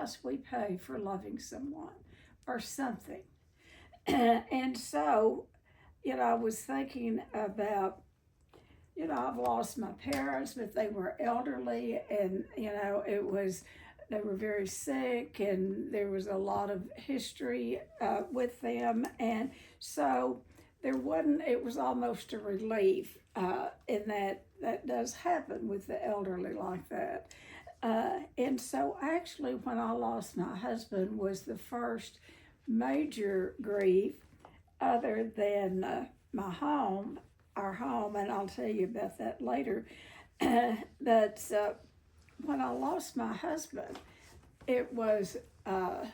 price we pay for loving someone or something. And so, I was thinking about, I've lost my parents, but they were elderly, and, they were very sick, and there was a lot of history with them. And so it was almost a relief in that does happen with the elderly like that. And so actually, when I lost my husband was the first major grief other than our home, and I'll tell you about that later. But when I lost my husband, it was, I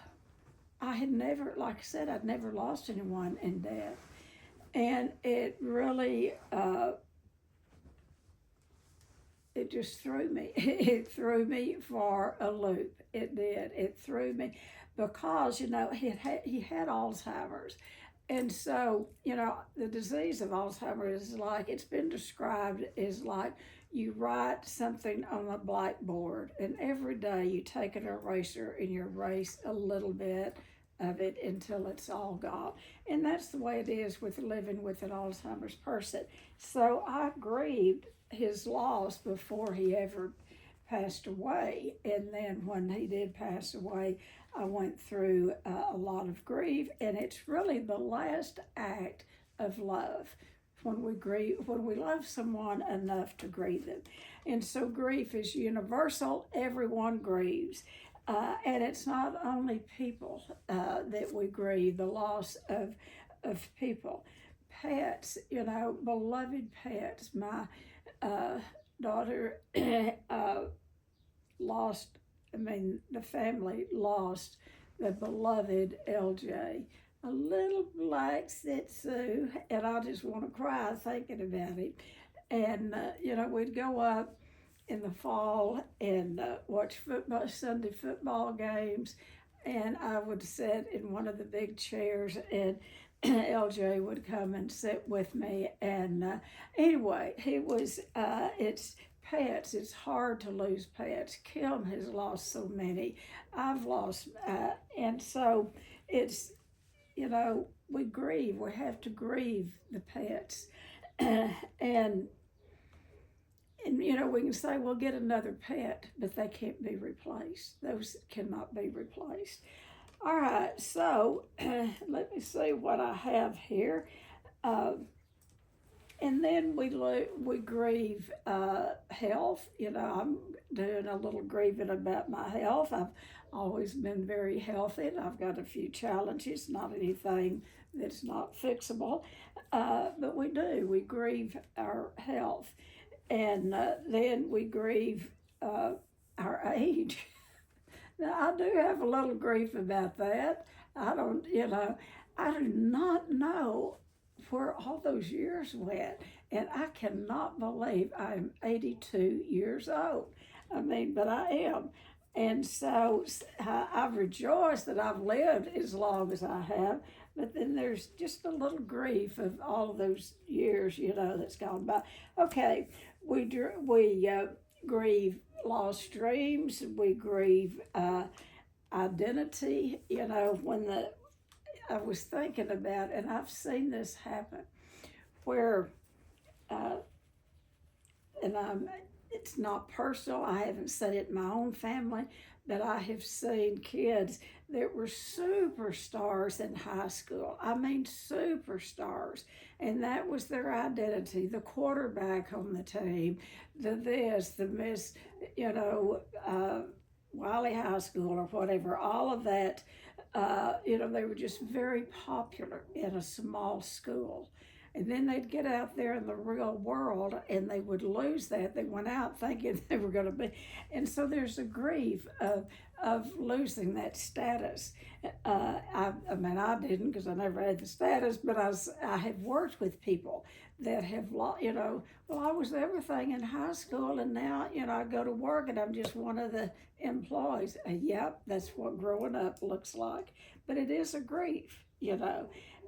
had never, like I said, I'd never lost anyone in death. And it really, it just threw me. It threw me for a loop. It did. It threw me because, he had Alzheimer's. And so, the disease of Alzheimer's is like, it's been described as like you write something on a blackboard, and every day you take an eraser and you erase a little bit of it until it's all gone. And that's the way it is with living with an Alzheimer's person. So I grieved his loss before he ever passed away. And then when he did pass away, I went through a lot of grief, and it's really the last act of love when we love someone enough to grieve them. And so grief is universal. Everyone grieves. And it's not only people that we grieve, the loss of people. Pets, beloved pets. My daughter the family lost the beloved LJ, a little black Shih Tzu, and I just want to cry thinking about it. And, we'd go up in the fall and watch Sunday football games, and I would sit in one of the big chairs, and LJ would come and sit with me. And anyway, it's pets. It's hard to lose pets. Kim has lost so many. I've lost, and so it's, we grieve. We have to grieve the pets. and we can say, well, get another pet, but they can't be replaced. Those cannot be replaced. All right, so let me see what I have here. And then we grieve health. I'm doing a little grieving about my health. I've always been very healthy, and I've got a few challenges, not anything that's not fixable. But we grieve our health. And then we grieve our age. Now, I do have a little grief about that. I do not know where all those years went. And I cannot believe I am 82 years old. But I am. And so I rejoice that I've lived as long as I have. But then there's just a little grief of all of those years, that's gone by. Okay, we grieve lost dreams. We grieve identity. I was thinking about, and I've seen this happen, where, it's not personal. I haven't seen it in my own family, but I have seen kids that were superstars in high school. Superstars. And that was their identity, the quarterback on the team, the Miss, Wiley High School or whatever, all of that. They were just very popular in a small school. And then they'd get out there in the real world and they would lose that. They went out thinking they were going to be. And so there's a grief of losing that status. I didn't, because I never had the status, but I have worked with people that have, well, I was everything in high school, and now, I go to work and I'm just one of the employees. Yep, that's what growing up looks like. But it is a grief,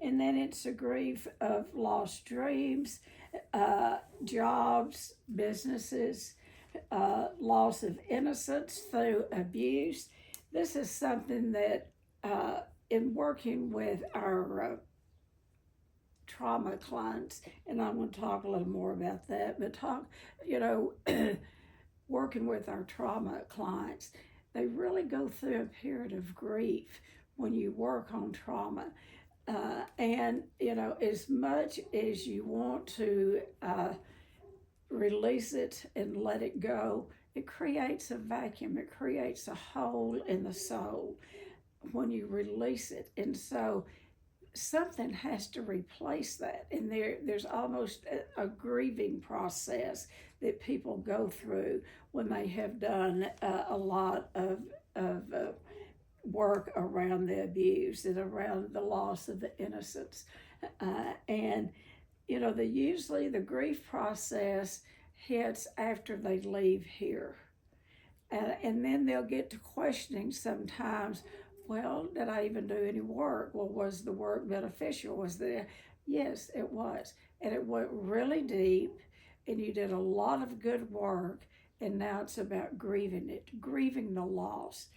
And then it's a grief of lost dreams, jobs, businesses, loss of innocence through abuse. this is something that in working with our trauma clients, and I'm going to talk a little more about that, but you know, working with our trauma clients, they really go through a period of grief when you work on trauma. And, you know, as much as you want to release it and let it go, it creates a vacuum, it creates a hole in the soul when you release it. And so something has to replace that. And there's almost a grieving process that people go through when they have done a lot of work around the abuse and around the loss of the innocence. And you know, usually the grief process hits after they leave here. And then they'll get to questioning sometimes, well, did I even do any work? Well, was the work beneficial? Was there? Yes, it was. And it went really deep, and you did a lot of good work, and now it's about grieving it, grieving the loss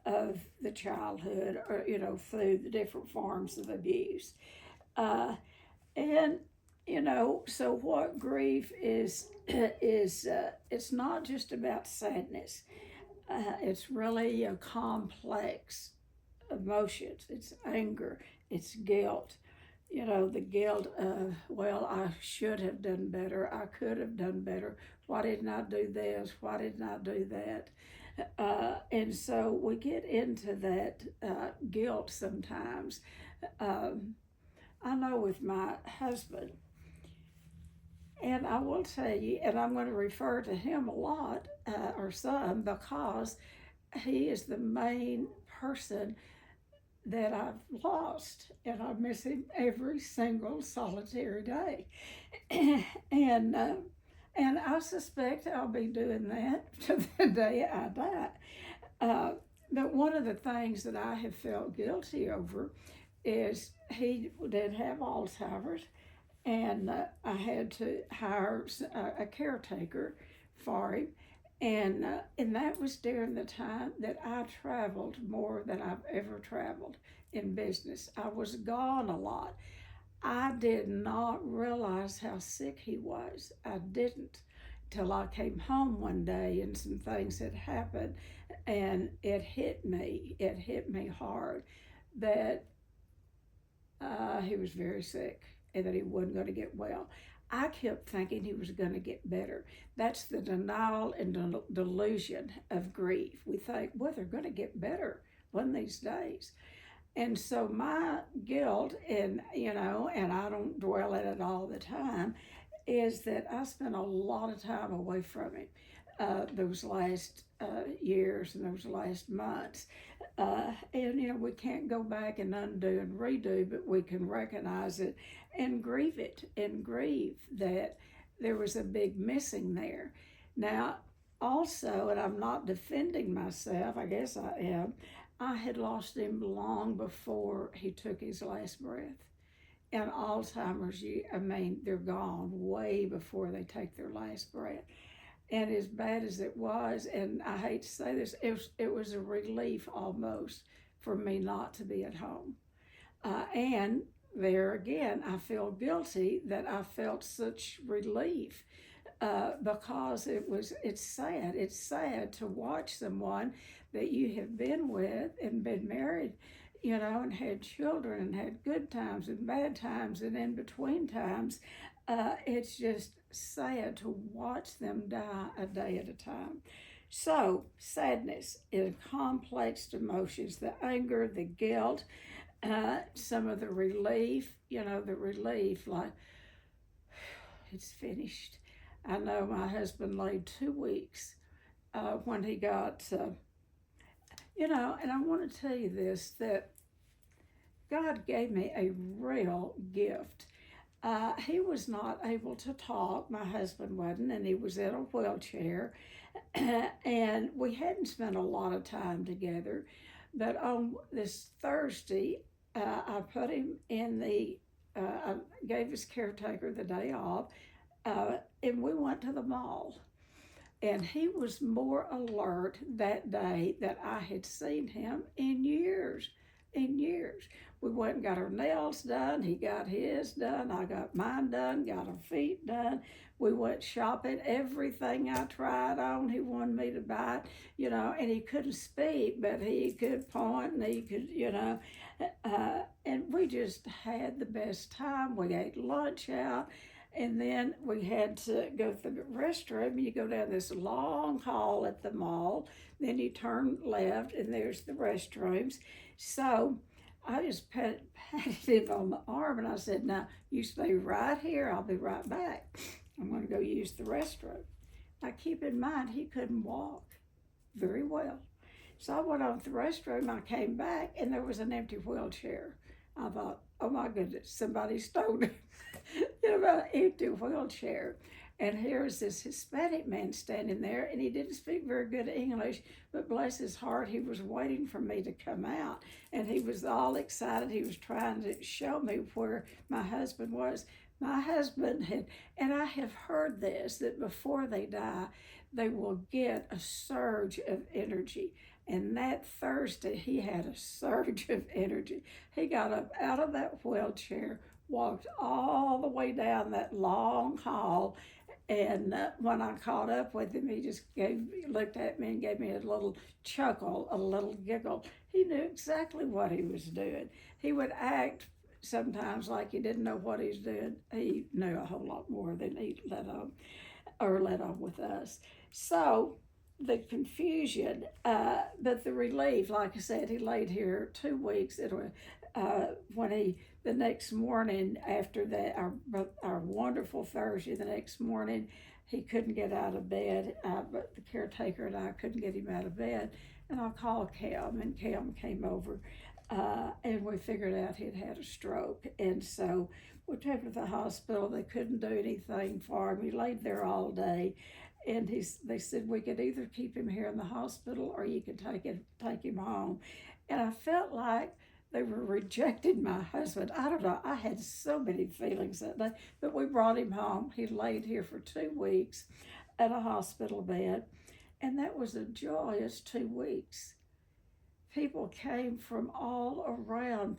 of the childhood, or, you know, through the different forms of abuse. Uh, and you know, so what grief is is it's not just about sadness. It's really a complex emotions. It's anger. It's guilt. You know, the guilt of, well, I should have done better. I could have done better. Why didn't I do this? Why didn't I do that? And so we get into that guilt sometimes. Um, I know with my husband, and I will tell you, and I'm going to refer to him a lot, or some, because he is the main person that I've lost, and I miss him every single solitary day. and and I suspect I'll be doing that to the day I die. Uh, but one of the things that I have felt guilty over is he did have Alzheimer's, and I had to hire a caretaker for him. And that was during the time that I traveled more than I've ever traveled in business. I was gone a lot. I did not realize how sick he was. I didn't till I came home one day and some things had happened, and it hit me. It hit me hard that he was very sick and that he wasn't going to get well. I kept thinking he was going to get better. That's the denial and delusion of grief. We think, well, they're going to get better one of these days. And so my guilt, and you know, and I don't dwell in it all the time, is that I spent a lot of time away from him those last years and those last months. And, you know, we can't go back and undo and redo, but we can recognize it and grieve that there was a big missing there. Now, also, and I'm not defending myself, I guess I am, I had lost him long before he took his last breath. And Alzheimer's, I mean, they're gone way before they take their last breath. And as bad as it was, and I hate to say this, it was a relief almost for me not to be at home. And there again, I feel guilty that I felt such relief because it's sad. It's sad to watch someone that you have been with and been married, you know, and had children and had good times and bad times and in between times. It's just sad to watch them die a day at a time. So, sadness is complex emotions, the anger, the guilt, some of the relief, you know, the relief, like, it's finished. I know my husband laid 2 weeks when he got, you know, and I want to tell you this, that God gave me a real gift. He was not able to talk, my husband wasn't, and he was in a wheelchair, and we hadn't spent a lot of time together. But on this Thursday, I put him in I gave his caretaker the day off, and we went to the mall. And he was more alert that day than I had seen him in years. In years. We went and got our nails done. He got his done. I got mine done, got our feet done. We went shopping. Everything I tried on, he wanted me to buy it, and he couldn't speak, but he could point and he could, and we just had the best time. We ate lunch out. And then we had to go to the restroom. You go down this long hall at the mall. Then you turn left, and there's the restrooms. So I just patted him on the arm, and I said, "Now, you stay right here. I'll be right back. I'm going to go use the restroom." Now, keep in mind, he couldn't walk very well. So I went on to the restroom. I came back, and there was an empty wheelchair. I thought, oh my goodness, somebody stole it. An empty wheelchair. And here's this Hispanic man standing there, and he didn't speak very good English, but bless his heart, he was waiting for me to come out. And he was all excited. He was trying to show me where my husband was. My husband had, and I have heard this, that before they die, they will get a surge of energy. And that Thursday, he had a surge of energy. He got up out of that wheelchair, walked all the way down that long hall, and when I caught up with him, he just looked at me and gave me a little chuckle, a little giggle. He knew exactly what he was doing. He would act sometimes like he didn't know what he's doing. He knew a whole lot more than he let on with us. So the confusion, but the relief, like I said, he laid here 2 weeks. The next morning after that, our wonderful Thursday, the next morning, he couldn't get out of bed, but the caretaker and I couldn't get him out of bed. And I called Cam, and Cam came over, and we figured out he'd had a stroke. And so we took him to the hospital. They couldn't do anything for him. He laid there all day. And they said we could either keep him here in the hospital or you could take him home. And I felt like they were rejecting my husband. I don't know. I had so many feelings that day. But we brought him home. He laid here for 2 weeks at a hospital bed. And that was a joyous 2 weeks. People came from all around,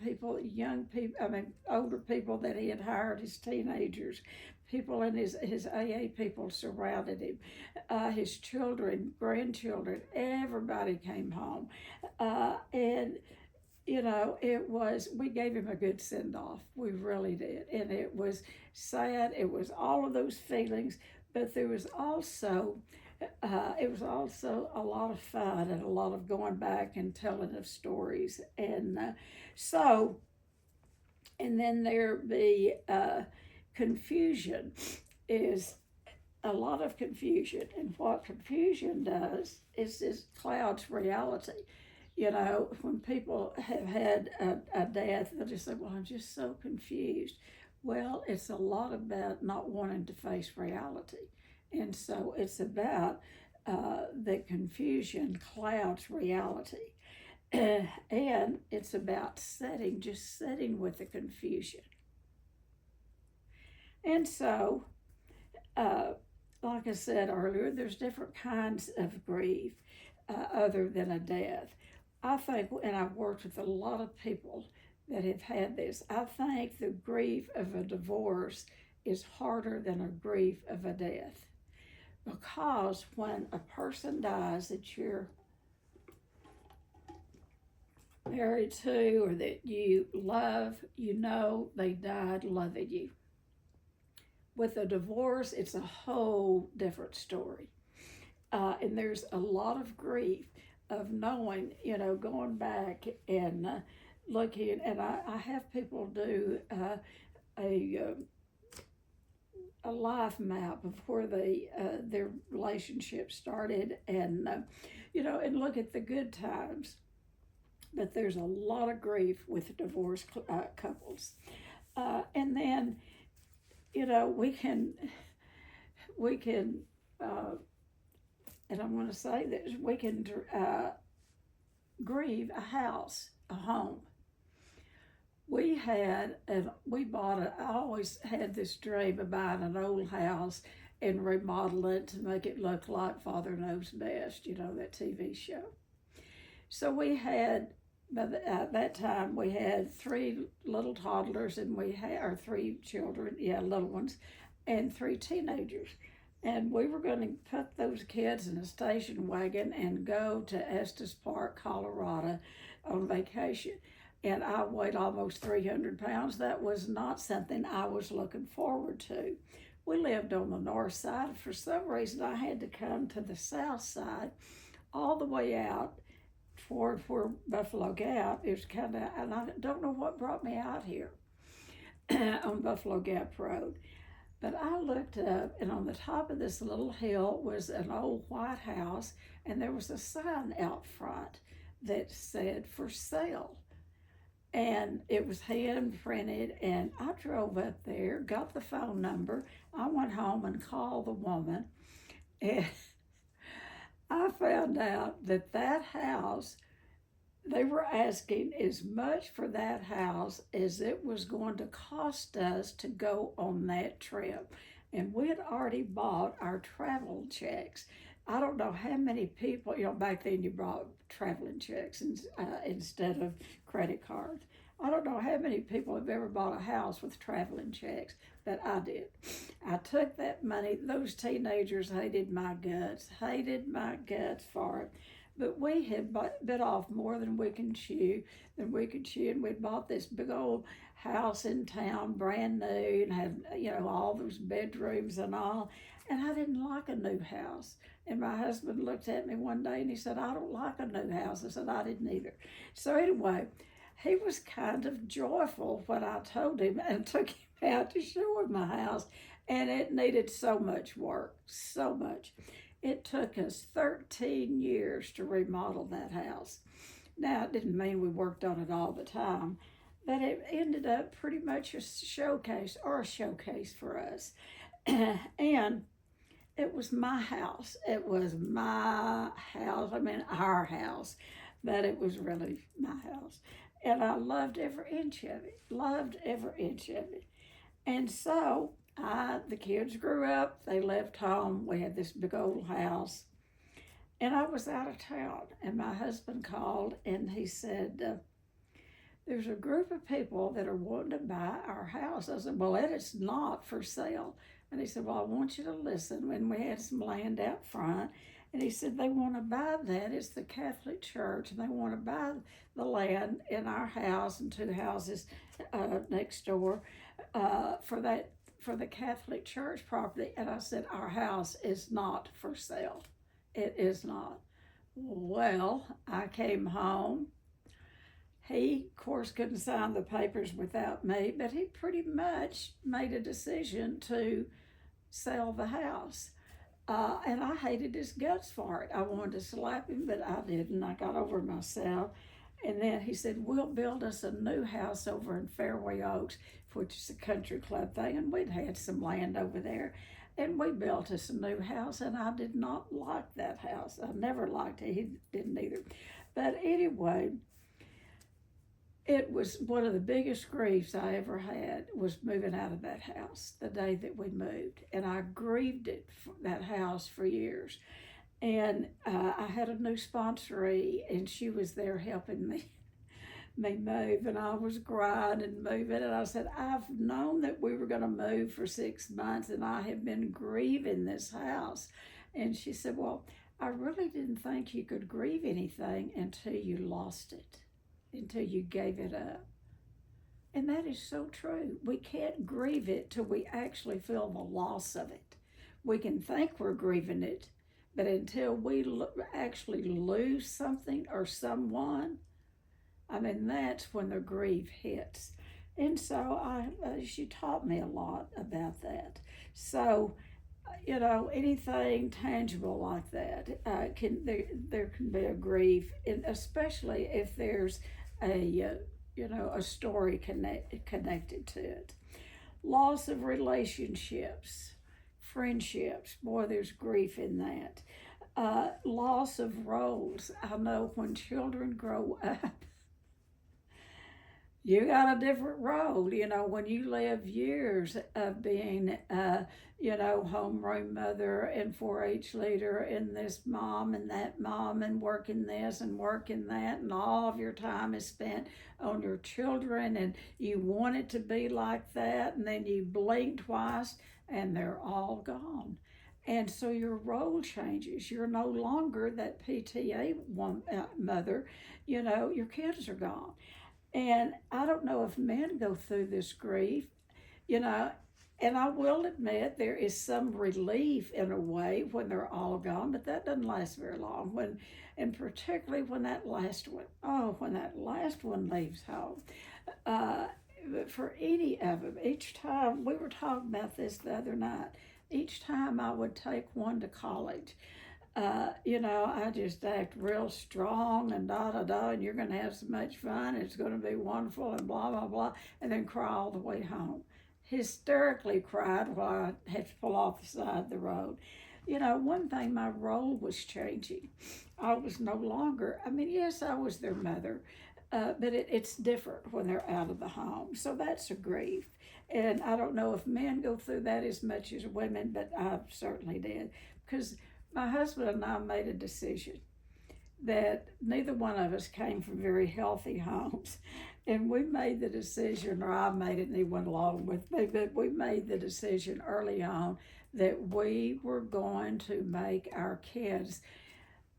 older people that he had hired as teenagers. People and his AA people surrounded him. His children, grandchildren, everybody came home. We gave him a good send-off. We really did. And it was sad. It was all of those feelings, but there was also it was also a lot of fun and a lot of going back and telling of stories. And then there be confusion is a lot of confusion. And what confusion does is it clouds reality. When people have had a death, they'll just say, well, I'm just so confused. Well, it's a lot about not wanting to face reality. And so it's about the confusion clouds reality. And it's about just sitting with the confusion. And so, like I said earlier, there's different kinds of grief other than a death. I think, and I've worked with a lot of people that have had this, I think the grief of a divorce is harder than a grief of a death. Because when a person dies that you're married to or that you love, they died loving you. With a divorce, it's a whole different story. And there's a lot of grief of knowing, going back and looking, and I have people do a life map of where their relationship started, and and look at the good times. But there's a lot of grief with divorced couples, and then we can, and I'm going to say this: we can grieve a house, a home. I always had this dream of buying an old house and remodel it to make it look like Father Knows Best, that TV show. So we had, at that time, we had 3 little toddlers, and we had our 3 children, little ones, and 3 teenagers. And we were going to put those kids in a station wagon and go to Estes Park, Colorado on vacation. And I weighed almost 300 pounds. That was not something I was looking forward to. We lived on the north side. For some reason, I had to come to the south side, all the way out toward where Buffalo Gap is kind of, and I don't know what brought me out here on Buffalo Gap Road. But I looked up, and on the top of this little hill was an old white house, and there was a sign out front that said for sale. And it was hand printed, and I drove up there, got the phone number. I went home and called the woman, and I found out that house, they were asking as much for that house as it was going to cost us to go on that trip. And we had already bought our travel checks. I don't know how many people, back then you brought traveling checks instead of credit cards. I don't know how many people have ever bought a house with traveling checks, but I did. I took that money. Those teenagers hated my guts for it. But we had bit off more than we can chew, and we'd bought this big old house in town, brand new, and had, all those bedrooms and all. And I didn't like a new house. And my husband looked at me one day and he said, I don't like a new house. I said, I didn't either. So anyway, he was kind of joyful when I told him and took him out to show him my house. And it needed so much work, so much. It took us 13 years to remodel that house. Now, it didn't mean we worked on it all the time, but it ended up pretty much a showcase for us. And it was my house. It was my house. Our house, but it was really my house. And I loved every inch of it. And so, the kids grew up, they left home, we had this big old house, and I was out of town, and my husband called, and he said, there's a group of people that are wanting to buy our house. I said, well, it is not for sale. And he said, well, I want you to listen. And we had some land out front, and he said, they want to buy that. It's the Catholic Church, and they want to buy the land in our house and 2 houses next door for the Catholic Church property. And I said, our house is not for sale. It is not. Well, I came home. He, of course, couldn't sign the papers without me, but he pretty much made a decision to sell the house. And I hated his guts for it. I wanted to slap him, but I didn't. I got over myself. And then he said, we'll build us a new house over in Fairway Oaks, which is a country club thing, and we'd had some land over there. And we built us a new house, and I did not like that house. I never liked it. He didn't either. But anyway, it was one of the biggest griefs I ever had was moving out of that house the day that we moved. And I grieved that house for years. And I had a new sponsoree, and she was there helping me move, and I was crying and moving, and I said, I've known that we were going to move for 6 months, and I have been grieving this house. And she said, well, I really didn't think you could grieve anything until you lost it, until you gave it up. And that is so true. We can't grieve it till we actually feel the loss of it. We can think we're grieving it, but until we actually lose something or someone, that's when the grief hits. And so she taught me a lot about that. So, anything tangible like that, there can be a grief, and especially if there's a story connected to it. Loss of relationships, friendships, boy, there's grief in that. Loss of roles. I know when children grow up, You got a different role. When you live years of being, homeroom mother and 4-H leader and this mom and that mom and working this and working that, and all of your time is spent on your children, and you want it to be like that, and then you blink twice and they're all gone. And so your role changes. You're no longer that PTA mother. Your kids are gone. And I don't know if men go through this grief, you know, and I will admit there is some relief in a way when they're all gone, but that doesn't last very long. And particularly when when that last one leaves home. Uh, but for any of them, each time, we were talking about this the other night, each time I would take one to college, I just act real strong and da da da, and you're going to have so much fun. It's going to be wonderful and blah blah blah, and then cry all the way home. Hysterically cried while I had to pull off the side of the road. One thing, my role was changing. I was no longer, yes, I was their mother, but it's different when they're out of the home. So that's a grief. And I don't know if men go through that as much as women, but I certainly did. Because my husband and I made a decision that neither one of us came from very healthy homes. And we made the decision, or I made it and he went along with me, but we made the decision early on that we were going to make our kids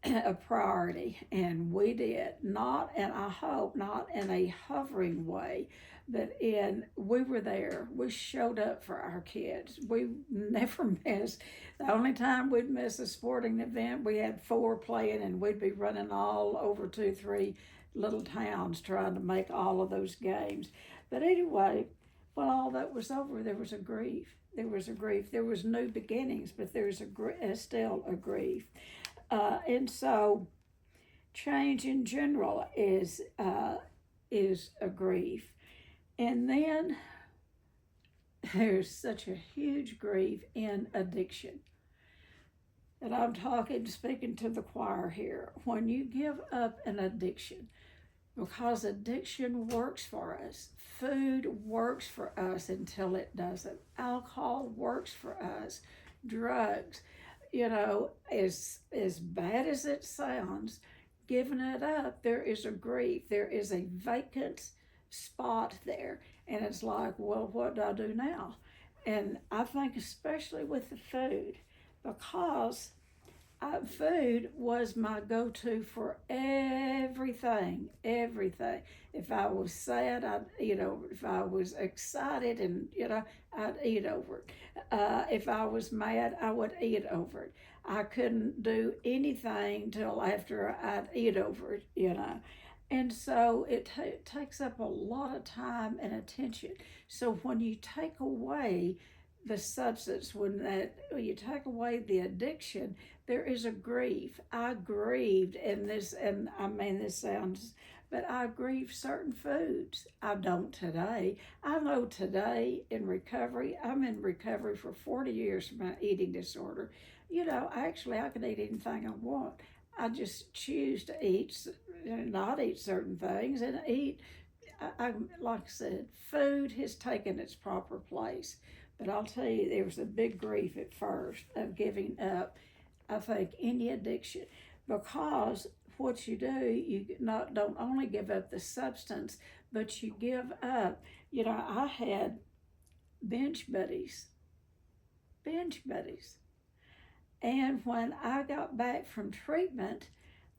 a priority, and we did. Not, and I hope not in a hovering way, but we were there. We showed up for our kids. We never missed. The only time we'd miss a sporting event, we had 4 playing, and we'd be running all over 2, 3 little towns trying to make all of those games. But anyway, when all that was over, there was a grief. There was a grief. There was new beginnings, but there's still a grief. And so change in general is a grief. And then there's such a huge grief in addiction. And I'm speaking to the choir here. When you give up an addiction, because addiction works for us, food works for us until it doesn't, alcohol works for us, drugs, as bad as it sounds, giving it up, there is a grief, there is a vacant spot there. And it's like, well, what do I do now? And I think especially with the food, because food was my go-to for everything, everything. If I was sad, I'd eat over it. If I was excited, and I'd eat over it. If I was mad, I would eat over it. I couldn't do anything till after I'd eat over it. And so it takes up a lot of time and attention. So when you take away the substance, when you take away the addiction, there is a grief. I grieved in this, and this sounds, but I grieve certain foods. I don't today. I know today in recovery, I'm in recovery for 40 years from my eating disorder. Actually, I can eat anything I want. I just choose to not eat certain things, and eat. Like I said, food has taken its proper place. But I'll tell you, there was a big grief at first of giving up, I think, any addiction, because what you do, don't only give up the substance, but you give up. I had binge buddies, binge buddies. And when I got back from treatment,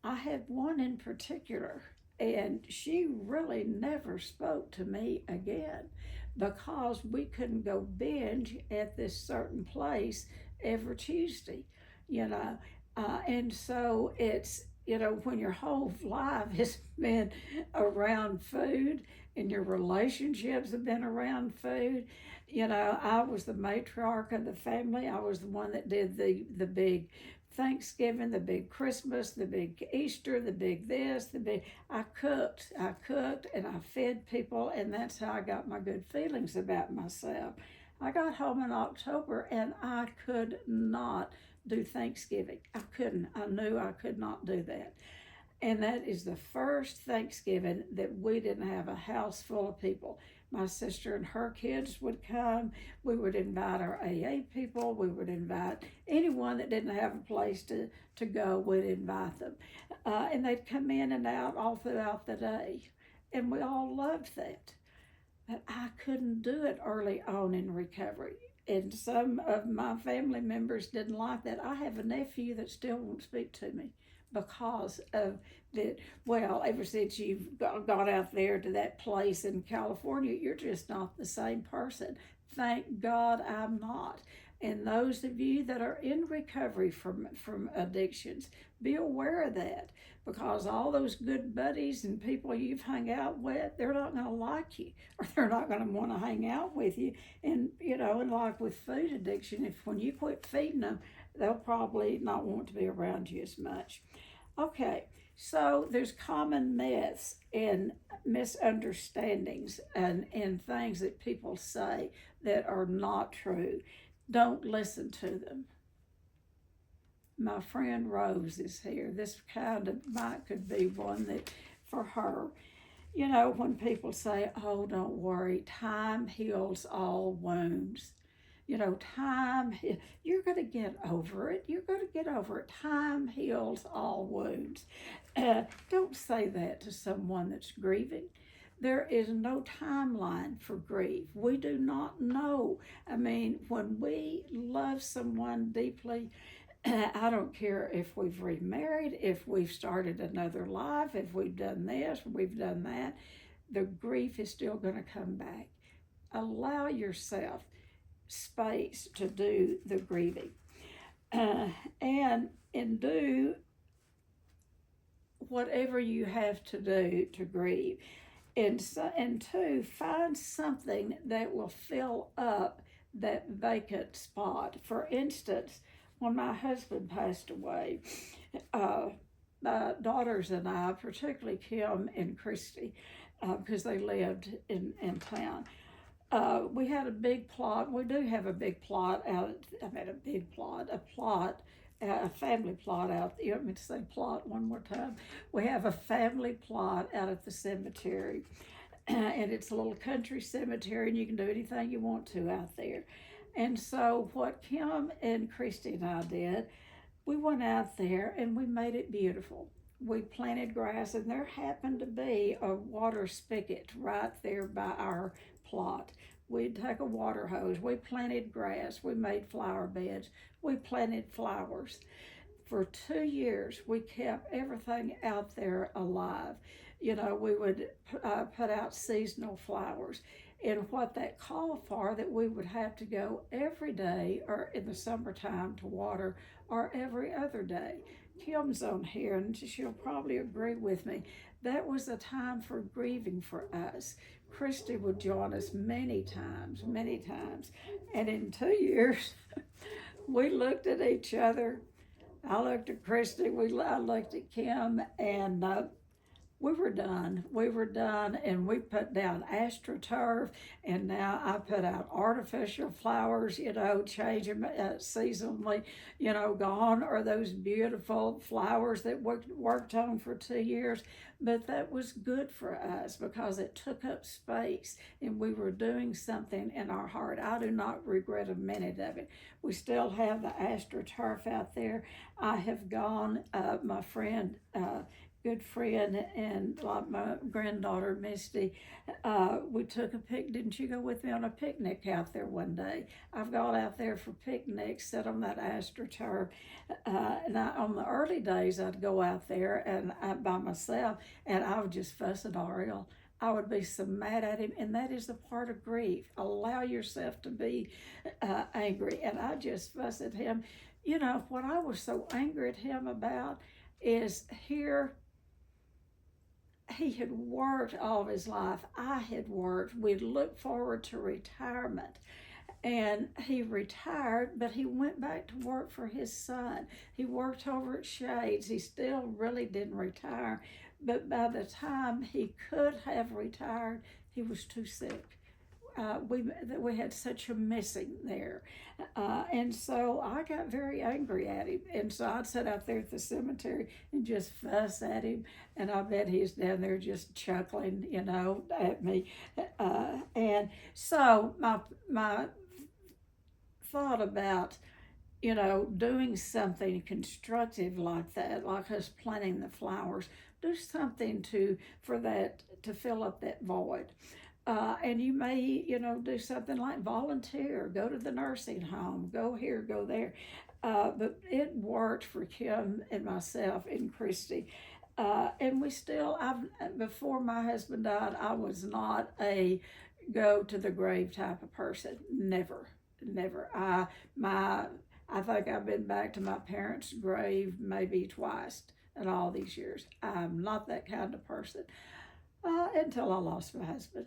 I had one in particular, and she really never spoke to me again because we couldn't go binge at this certain place every Tuesday, you know. And so it's, when your whole life has been around food and your relationships have been around food, I was the matriarch of the family. I was the one that did the big Thanksgiving, the big Christmas, the big Easter, the big this, the big. I cooked, and I fed people, and that's how I got my good feelings about myself. I got home in October, and I could not do Thanksgiving. I couldn't. I knew I could not do that. And that is the first Thanksgiving that we didn't have a house full of people. My sister and her kids would come. We would invite our AA people. We would invite anyone that didn't have a place to go, we'd invite them. And they'd come in and out all throughout the day. And we all loved that. But I couldn't do it early on in recovery. And some of my family members didn't like that. I have a nephew that still won't speak to me because of that. Well, ever since you've got out there to that place in California, you're just not the same person. Thank God I'm not. And those of you that are in recovery from addictions, be aware of that, because all those good buddies and people you've hung out with, they're not going to like you, or they're not going to want to hang out with you. And, and like with food addiction, if when you quit feeding them, they'll probably not want to be around you as much. Okay, so there's common myths and misunderstandings and things that people say that are not true. Don't listen to them. My friend Rose is here. This kind of could be one that for her. When people say, oh, don't worry, time heals all wounds. Time, you're going to get over it. You're going to get over it. Time heals all wounds. Don't say that to someone that's grieving. There is no timeline for grief. We do not know. I mean, when we love someone deeply, I don't care if we've remarried, if we've started another life, if we've done this, we've done that, the grief is still going to come back. Allow yourself space to do the grieving, and do whatever you have to do to grieve. And two, find something that will fill up that vacant spot. For instance, when my husband passed away, my daughters and I, particularly Kim and Christy, because they lived in town, we had a big plot. We do have a big plot out. A family plot out. You want me to say plot one more time? We have a family plot out at the cemetery, and it's a little country cemetery, and you can do anything you want to out there. And so what Kim and Christy and I did, we went out there and we made it beautiful. We planted grass, and there happened to be a water spigot right there by our plot. We'd take a water hose. We planted grass. We made flower beds. We planted flowers. For 2 years, we kept everything out there alive. We would put out seasonal flowers. And what that called for, that we would have to go every day, or in the summertime, to water, or every other day. Kim's on here, and she'll probably agree with me. That was a time for grieving for us. Christy would join us many times. And in 2 years, we looked at each other. I looked at Christy, I looked at Kim, and we were done. And we put down AstroTurf, and now I put out artificial flowers, change them seasonally. Gone are those beautiful flowers that worked on for 2 years. But that was good for us because it took up space, and we were doing something in our heart. I do not regret a minute of it. We still have the AstroTurf out there. I have gone, my friend, good friend, and like my granddaughter Misty, we took a picnic. Didn't you go with me on a picnic out there one day? I've gone out there for picnics, sit on that AstroTurf, and on the early days I'd go out there and by myself, and I would just fuss at Ariel. I would be so mad at him, and that is a part of grief. Allow yourself to be angry, and I just fuss at him. What I was so angry at him about is here. He had worked all of his life. I had worked. We'd looked forward to retirement. And he retired, but he went back to work for his son. He worked over at Shades. He still really didn't retire. But by the time he could have retired, he was too sick. we had such a missing there, and so I got very angry at him, and so I'd sit out there at the cemetery and just fuss at him, and I bet he's down there just chuckling, at me, and so my thought about doing something constructive like that, like us planting the flowers, do something to fill up that void. And you may, do something like volunteer, go to the nursing home, go here, go there. But it worked for Kim and myself and Christy. And before my husband died, I was not a go to the grave type of person. Never, never. I think I've been back to my parents' grave maybe twice in all these years. I'm not that kind of person until I lost my husband.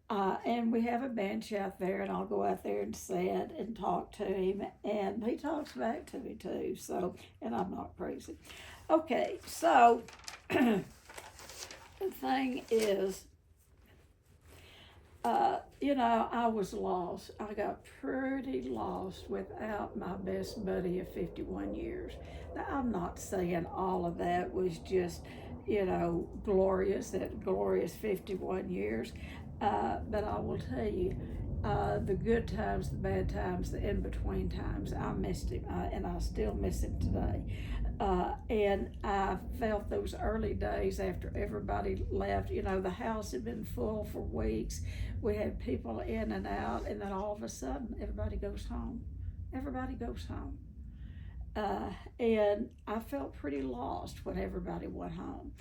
And we have a bench out there, and I'll go out there and sit and talk to him, and he talks back to me too. So, and I'm not crazy. Okay, so the thing is, I was lost. I got pretty lost without my best buddy of 51 years. Now, I'm not saying all of that was just, glorious, that glorious 51 years. But I will tell you, the good times, the bad times, the in-between times, I missed him, and I still miss him today. And I felt those early days after everybody left, the house had been full for weeks. We had people in and out, and then all of a sudden, everybody goes home. Everybody goes home. And I felt pretty lost when everybody went home.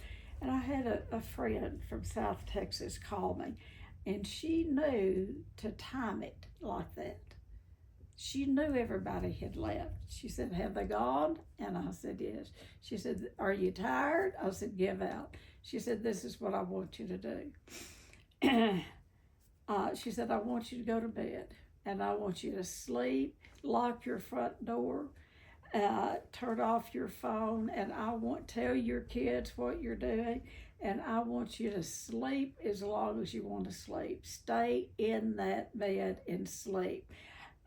And I had a friend from South Texas call me, and she knew to time it like that. She knew everybody had left. She said, "Have they gone?" And I said, "Yes." She said, "Are you tired?" I said, "Give out." She said, "This is what I want you to do." She said, "I want you to go to bed, and I want you to sleep, lock your front door, turn off your phone, and I won't tell your kids what you're doing, and I want you to sleep as long as you want to sleep. Stay in that bed and sleep."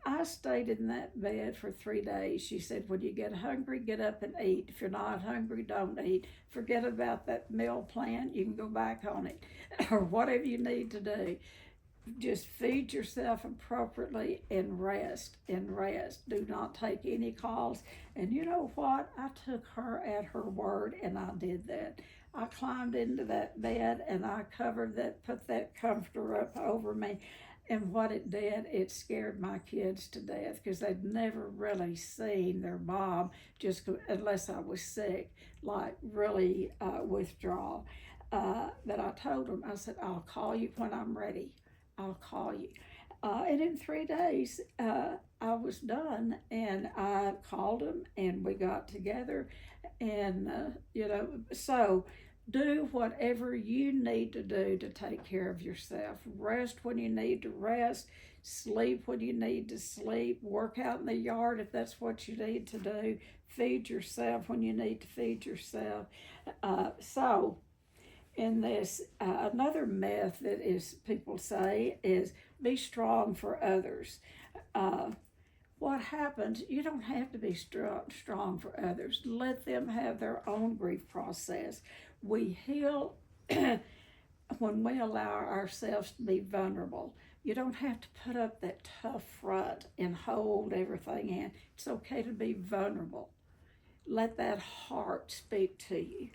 I stayed in that bed for 3 days. She said, "When you get hungry, get up and eat. If you're not hungry, don't eat. Forget about that meal plan. You can go back on it or whatever you need to do. Just feed yourself appropriately and rest and rest. Do not take any calls." And you know what? I took her at her word, and I did that. I climbed into that bed and I put that comforter up over me. And what it did, it scared my kids to death because they'd never really seen their mom, unless I was sick, like really withdraw. But I told them, I said, "I'll call you when I'm ready. I'll call you." And in 3 days, I was done, and I called him, and we got together, and so do whatever you need to do to take care of yourself. Rest when you need to rest, sleep when you need to sleep, work out in the yard if that's what you need to do, feed yourself when you need to feed yourself. So in this, another myth that is people say is be strong for others. What happens, you don't have to be strong for others. Let them have their own grief process. We heal when we allow ourselves to be vulnerable. You don't have to put up that tough front and hold everything in. It's okay to be vulnerable. Let that heart speak to you.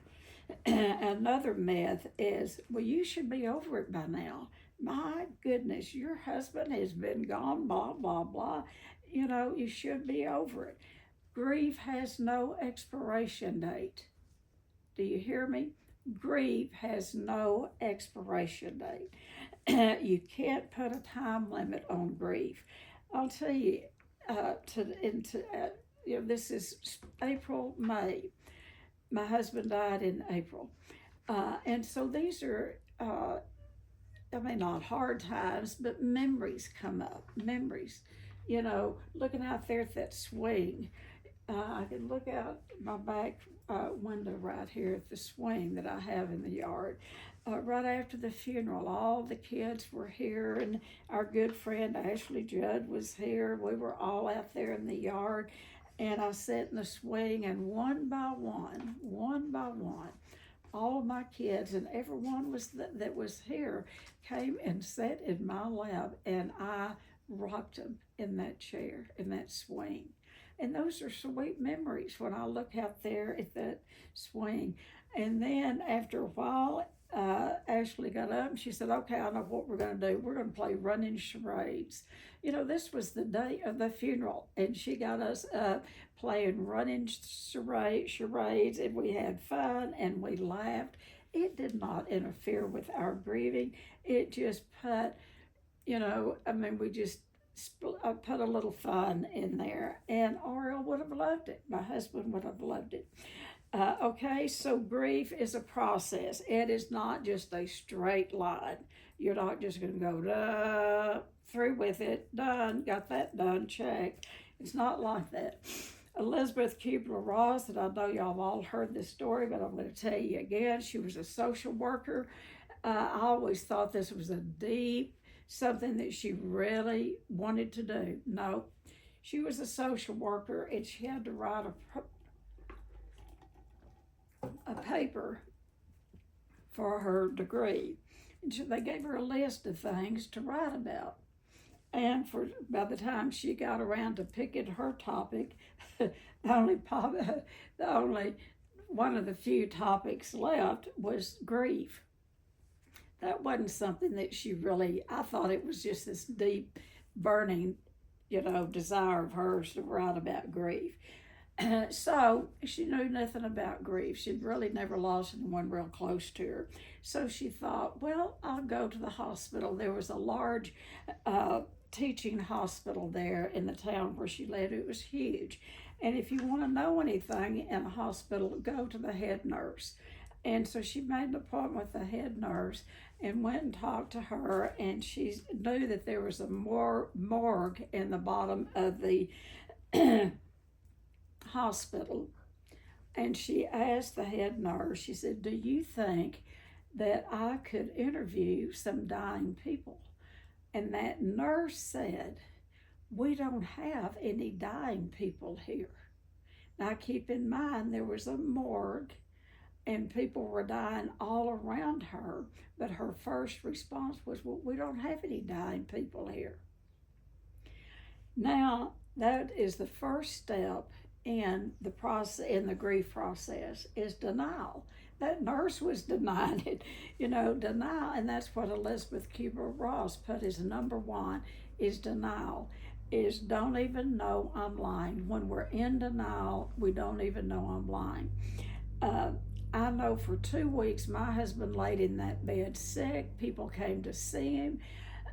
Another myth is, well, you should be over it by now. My goodness, your husband has been gone, blah, blah, blah. You should be over it. Grief has no expiration date. Do you hear me? Grief has no expiration date. You can't put a time limit on grief. I'll tell you, this is April, May. My husband died in April. And so these are, not hard times, but memories come up. Memories. Looking out there at that swing. I can look out my back window right here at the swing that I have in the yard. Right after the funeral, all the kids were here, and our good friend Ashley Judd was here. We were all out there in the yard, and I sat in the swing, and one by one, all of my kids and everyone that was here came and sat in my lap, and I rocked them in that chair, in that swing. And those are sweet memories when I look out there at that swing. And then after a while, Ashley got up and she said, "Okay, I know what we're going to do. We're going to play running charades." You know, this was the day of the funeral, and she got us up playing running charades, and we had fun and we laughed. It did not interfere with our grieving. It just put, we just put a little fun in there, and Ariel would have loved it. My husband would have loved it. Okay, so grief is a process. It is not just a straight line. You're not just going to go through with it, done, got that done, check. It's not like that. Elizabeth Kubler-Ross, and I know y'all have all heard this story, but I'm going to tell you again. She was a social worker. I always thought this was a deep something that she really wanted to do. No, she was a social worker, and she had to write a paper for her degree. And so they gave her a list of things to write about. And by the time she got around to picking her topic, the only one of the few topics left was grief. That wasn't something that I thought it was just this deep, burning, desire of hers to write about grief. So she knew nothing about grief. She'd really never lost anyone real close to her. So she thought, well, I'll go to the hospital. There was a large teaching hospital there in the town where she lived. It was huge. And if you want to know anything in a hospital, go to the head nurse. And so she made an appointment with the head nurse and went and talked to her, and she knew that there was a morgue in the bottom of the hospital. And she asked the head nurse, she said, "Do you think that I could interview some dying people?" And that nurse said, "We don't have any dying people here." Now keep in mind, there was a morgue and people were dying all around her, but her first response was, "Well, we don't have any dying people here." Now, that is the first step in the grief process, is denial. That nurse was denying it, denial, and that's what Elizabeth Kubler-Ross put as number one, is denial, is don't even know I'm lying. When we're in denial, we don't even know I'm lying. I know for 2 weeks, my husband laid in that bed sick. People came to see him.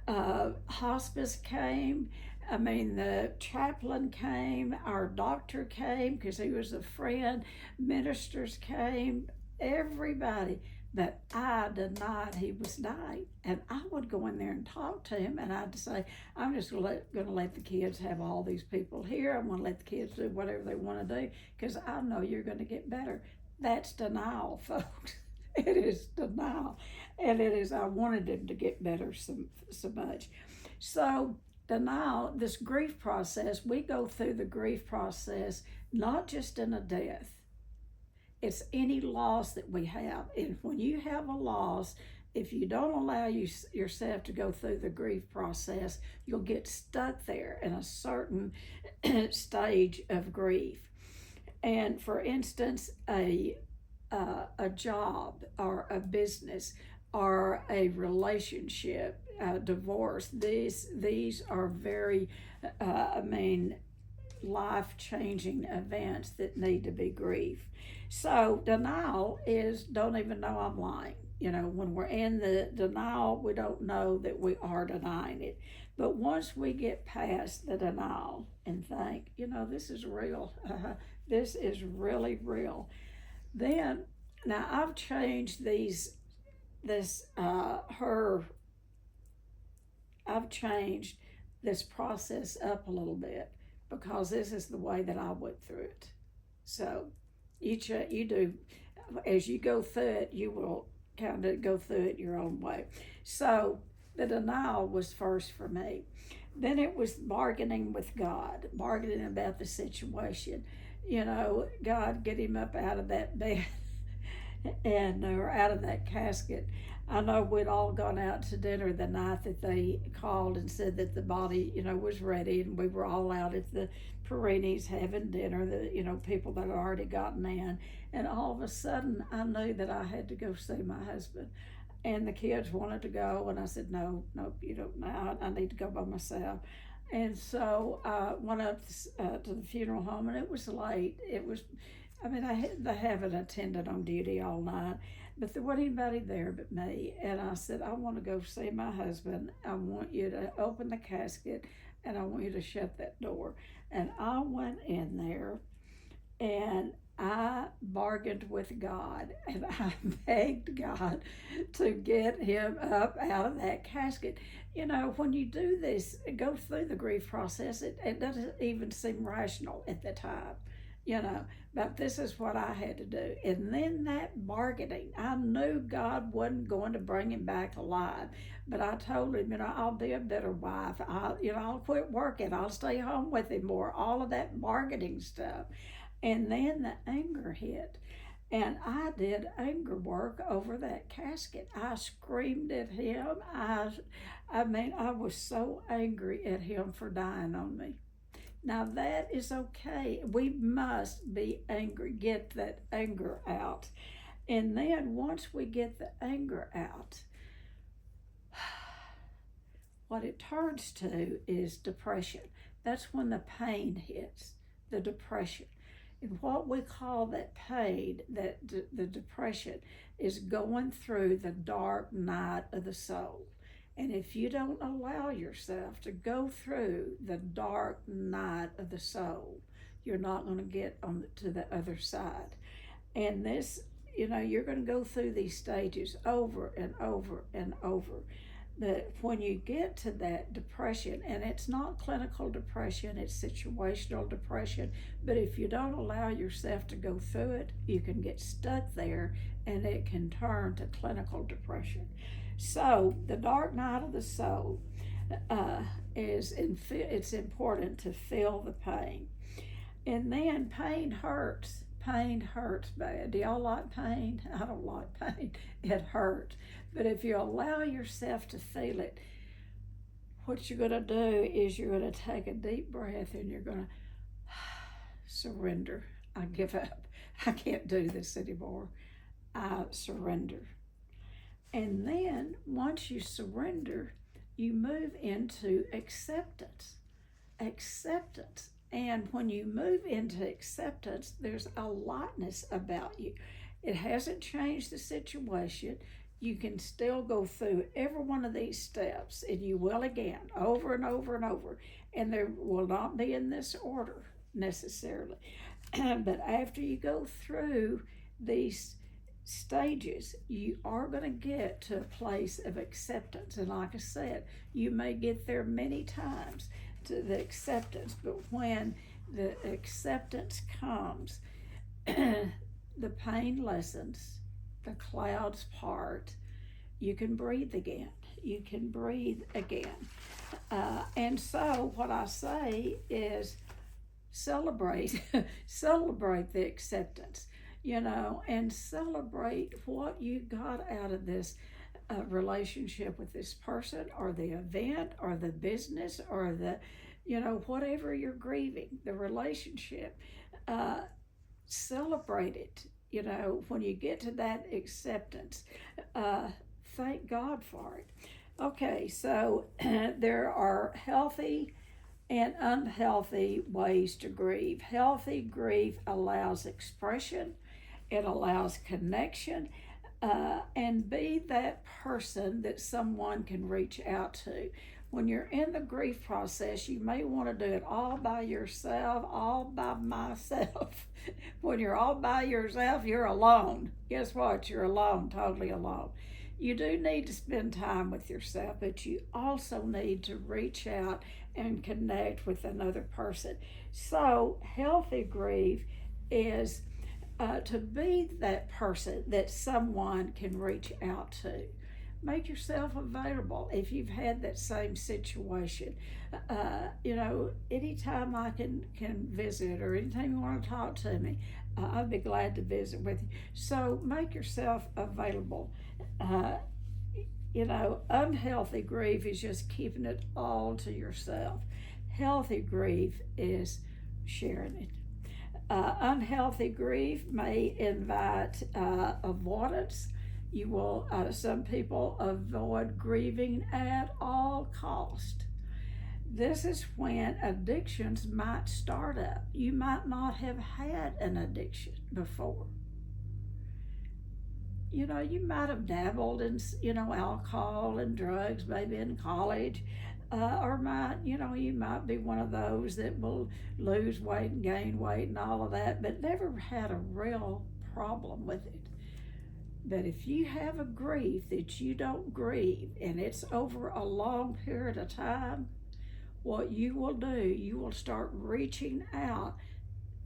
Hospice came. The chaplain came, our doctor came because he was a friend, ministers came, everybody. But I denied he was dying. And I would go in there and talk to him, and I'd say, "I'm just going to let the kids have all these people here. I'm going to let the kids do whatever they want to do because I know you're going to get better." That's denial, folks. It is denial. And it is, I wanted him to get better so much. So, denial, this grief process, we go through the grief process not just in a death. It's any loss that we have. And when you have a loss, if you don't allow yourself to go through the grief process, you'll get stuck there in a certain stage of grief. And for instance, a job or a business or a relationship, divorce, these are very, life-changing events that need to be grieved. So denial is don't even know I'm lying. When we're in the denial, we don't know that we are denying it. But once we get past the denial and think, this is real, this is really real, then, now I've changed I've changed this process up a little bit because this is the way that I went through it. So You do, as you go through it, you will kind of go through it your own way. So the denial was first for me. Then it was bargaining with God, bargaining about the situation. God, get him up out of that bed and or out of that casket. I know we'd all gone out to dinner the night that they called and said that the body, was ready, and we were all out at the Perini's having dinner. The people that had already gotten in, and all of a sudden I knew that I had to go see my husband, and the kids wanted to go, and I said no, you don't. I need to go by myself. And so I went up to the funeral home, and it was late. They have an attendant on duty all night, but there wasn't anybody there but me. And I said, I want to go see my husband. I want you to open the casket, and I want you to shut that door. And I went in there, and I bargained with God, and I begged God to get him up out of that casket. When you do this, go through the grief process, it doesn't even seem rational at the time, but this is what I had to do. And then that bargaining, I knew God wasn't going to bring him back alive, but I told him, I'll be a better wife. I'll quit working. I'll stay home with him more. All of that bargaining stuff. And then the anger hit. And I did anger work over that casket. I screamed at him. I was so angry at him for dying on me. Now that is okay. We must be angry, get that anger out. And then once we get the anger out, what it turns to is depression. That's when the pain hits, the depression. And what we call that pain, the depression, is going through the dark night of the soul. And if you don't allow yourself to go through the dark night of the soul, you're not going to get to the other side. And this, you're going to go through these stages over and over and over. But when you get to that depression, and it's not clinical depression, it's situational depression, but if you don't allow yourself to go through it, you can get stuck there, and it can turn to clinical depression. So the dark night of the soul it's important to feel the pain. And then pain hurts. Pain hurts bad. Do y'all like pain? I don't like pain. It hurts. But if you allow yourself to feel it, what you're going to do is you're going to take a deep breath, and you're going to surrender. I give up. I can't do this anymore. I surrender. And then once you surrender, you move into acceptance. Acceptance. And when you move into acceptance, there's a lightness about you. It hasn't changed the situation. You can still go through every one of these steps, and you will again, over and over and over. And there will not be in this order necessarily. But after you go through these stages, you are going to get to a place of acceptance. And like I said, you may get there many times to the acceptance, but when the acceptance comes, the pain lessens, the clouds part, you can breathe again. You can breathe again. And so what I say is celebrate, celebrate the acceptance, and celebrate what you got out of this relationship with this person, or the event, or the business, or the, whatever you're grieving, the relationship. Celebrate it. When you get to that acceptance, thank God for it. Okay, so there are healthy and unhealthy ways to grieve. Healthy grief allows expression, it allows connection, and be that person that someone can reach out to. When you're in the grief process, you may want to do it all by yourself, all by myself. When you're all by yourself, you're alone. Guess what? You're alone, totally alone. You do need to spend time with yourself, but you also need to reach out and connect with another person. So healthy grief is to be that person that someone can reach out to. Make yourself available if you've had that same situation. Anytime I can visit, or anytime you want to talk to me, I'd be glad to visit with you. So make yourself available. Uh, Unhealthy grief is just keeping it all to yourself. Healthy grief is sharing it. Unhealthy grief may invite avoidance. Some people avoid grieving at all cost. This is when addictions might start up. You might not have had an addiction before. You might have dabbled in, alcohol and drugs, maybe in college, you might be one of those that will lose weight and gain weight and all of that, but never had a real problem with it. But if you have a grief that you don't grieve and it's over a long period of time, what you will do, you will start reaching out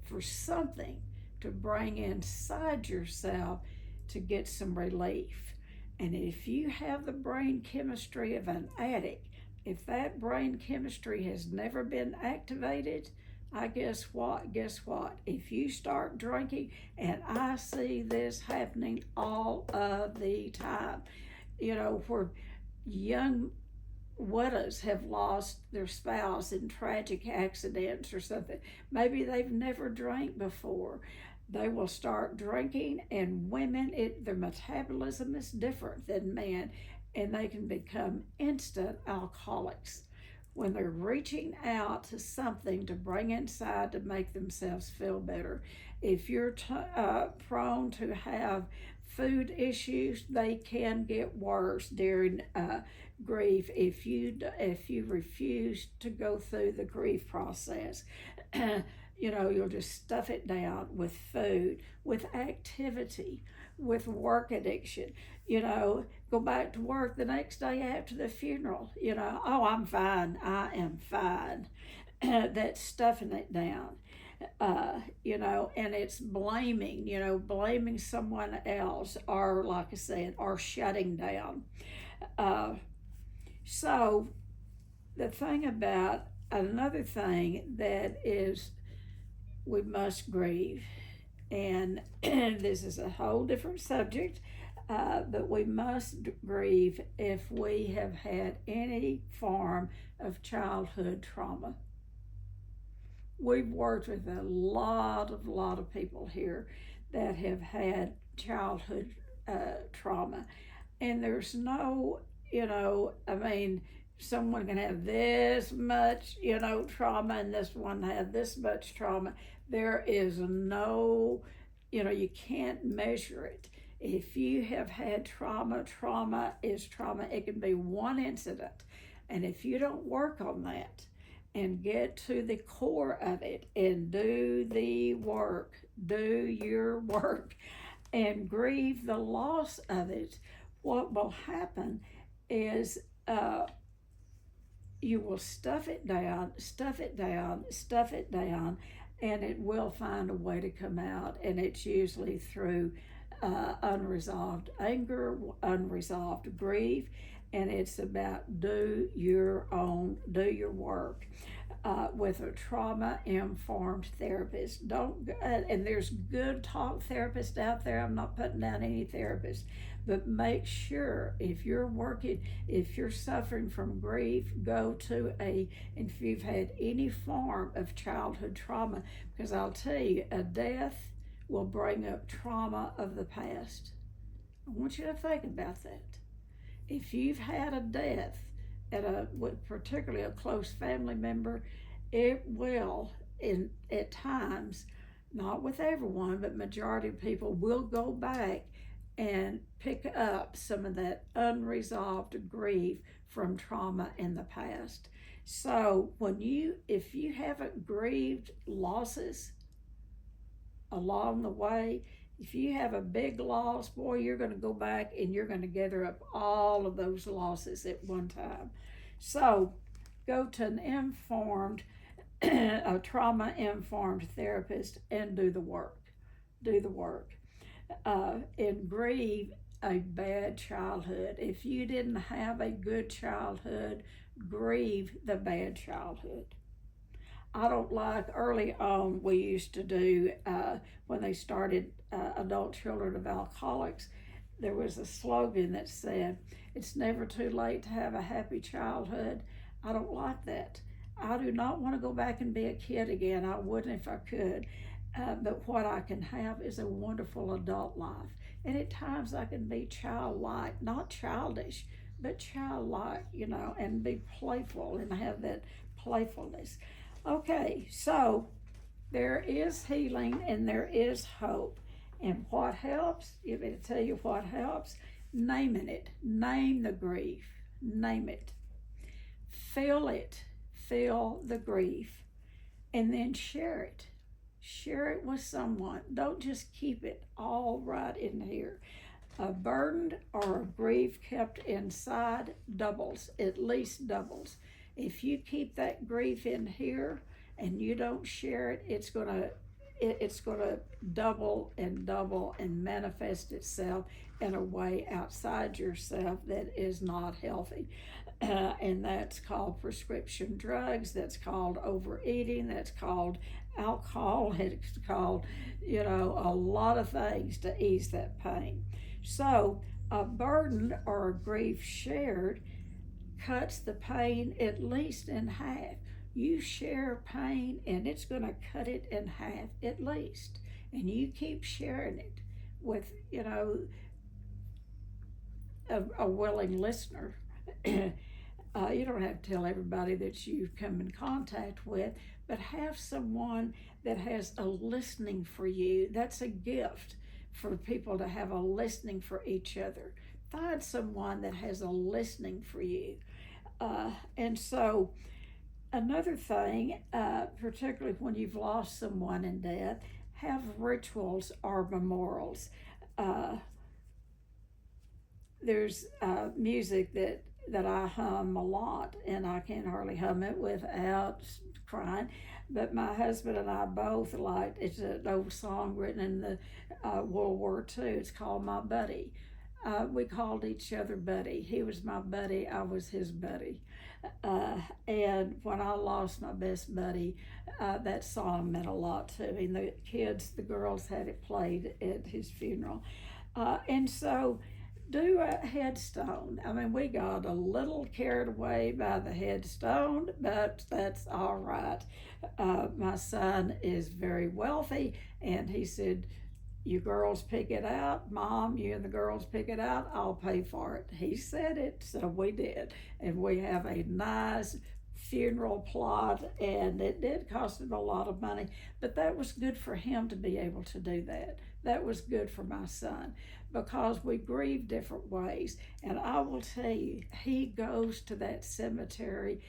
for something to bring inside yourself to get some relief. And if you have the brain chemistry of an addict, if that brain chemistry has never been activated, guess what? If you start drinking, and I see this happening all of the time, where young widows have lost their spouse in tragic accidents or something. Maybe they've never drank before. They will start drinking, and women, their metabolism is different than men, and they can become instant alcoholics when they're reaching out to something to bring inside to make themselves feel better. If you're prone to have food issues, they can get worse during grief if you refuse to go through the grief process. You'll just stuff it down with food, with activity, with work addiction. Go back to work the next day after the funeral. Oh, I'm fine. I am fine. That's stuffing it down. And it's blaming someone else, or like I said, or shutting down. So the thing about another thing that is, we must grieve, and this is a whole different subject, but we must grieve if we have had any form of childhood trauma. We've worked with a lot of people here that have had childhood trauma, and there's no, someone can have this much, trauma, and this one have this much trauma. There is no, you can't measure it. If you have had trauma is trauma. It can be one incident. And if you don't work on that and get to the core of it and do your work, and grieve the loss of it, what will happen is you will stuff it down, and it will find a way to come out. And it's usually through unresolved anger, unresolved grief, and it's about do your work. With a trauma-informed therapist. And there's good talk therapists out there. I'm not putting down any therapists, but make sure if you're suffering from grief, go to if you've had any form of childhood trauma, because I'll tell you, a death will bring up trauma of the past. I want you to think about that. If you've had a death, particularly a close family member, it will, at times, not with everyone, but majority of people will go back and pick up some of that unresolved grief from trauma in the past. So if you haven't grieved losses along the way, if you have a big loss, boy, you're going to go back and you're going to gather up all of those losses at one time. So go to a trauma-informed therapist and do the work. do the work. And grieve a bad childhood. If you didn't have a good childhood, grieve the bad childhood. I don't like early on, we used to do, when they started adult children of alcoholics, there was a slogan that said, "It's never too late to have a happy childhood." I don't like that. I do not want to go back and be a kid again. I wouldn't if I could. But what I can have is a wonderful adult life. And at times I can be childlike, not childish, but childlike, and be playful and have that playfulness. Okay, so there is healing and there is hope. And what helps? Let me tell you what helps. Naming it. Name the grief. Name it. Feel it. Feel the grief. And then share it. Share it with someone. Don't just keep it all right in here. A burden or a grief kept inside doubles, at least doubles. If you keep that grief in here and you don't share it, it's gonna double and manifest itself in a way outside yourself that is not healthy. And that's called prescription drugs, that's called overeating, that's called alcohol, it's called, a lot of things to ease that pain. So a burden or a grief shared cuts the pain at least in half. You share pain and it's going to cut it in half at least. And you keep sharing it with, a willing listener. You don't have to tell everybody that you've come in contact with, but have someone that has a listening for you. That's a gift for people to have a listening for each other. Find someone that has a listening for you. And so another thing, particularly when you've lost someone in death, have rituals or memorials. There's music that I hum a lot, and I can't hardly hum it without crying. But my husband and I both liked, it's an old song written in the World War II. It's called My Buddy. We called each other Buddy. He was my buddy, I was his buddy. And when I lost my best buddy, that song meant a lot to me. And the girls had it played at his funeral. And so do a headstone. I mean, we got a little carried away by the headstone, but that's all right. My son is very wealthy, and he said, "You girls pick it out. Mom, you and the girls pick it out. I'll pay for it." He said it, so we did. And we have a nice funeral plot, and it did cost him a lot of money, but that was good for him to be able to do that. That was good for my son, because we grieve different ways. And I will tell you, he goes to that cemetery